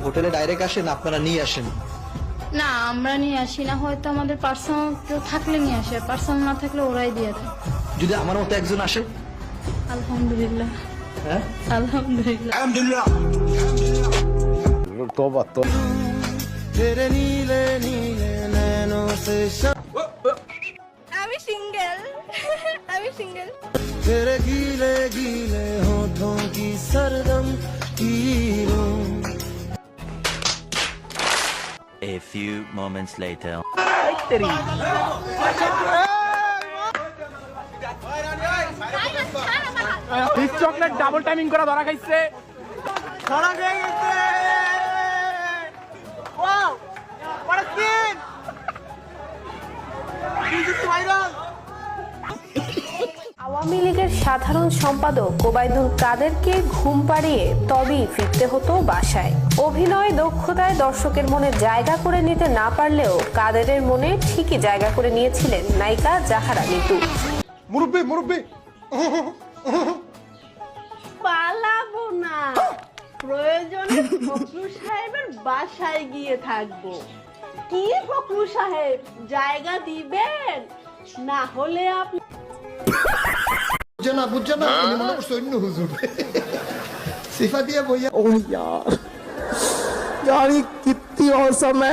হোটেলে ডাইরেক্ট আসেন, আপনারা নিয়ে আসেন? না, আমরা নিয়ে আসি না, হয়তো আমাদের পার্সোনাল কেউ থাকলে নিয়ে আসে, পার্সোনাল না থাকলে ওরাই দিয়ে দেয়। যদি আমার মতো একজন আসে? আলহামদুলিল্লাহ। হ্যাঁ, আলহামদুলিল্লাহ। तौबा तो तेरे नीले नीले नैनों से আমি সিঙ্গেল। আমি সিঙ্গেল। तेरे गीले गीले होठों की सरगम की A few moments later. Chocolate double timing করা ধরা খাইছে। আওয়ামী লীগের সাধারণ সম্পাদক ওবায়দুল কাদেরকে ঘুম পাড়িয়ে তবেই ফিরতে হতো বাসায়। অভিনয় দক্ষতায় দর্শকের মনে জায়গা করে নিতে না পারলেও কাদেরের মনে ঠিকই জায়গা করে নিয়েছিলেন নায়িকা জাহারা নিতু। মুরব্বি মুরব্বি পালাবো না, প্রয়োজনে ফখরুল সাহেবের বাসায় গিয়ে থাকবো। কি ফখরুল সাহেব, জায়গা দিবেন? না হলে আপনি বুঝছো না, উনি মনে করছে অন্য হুজুর সিফা দিয়ে বইয়া। यार ये कितनी औसम है।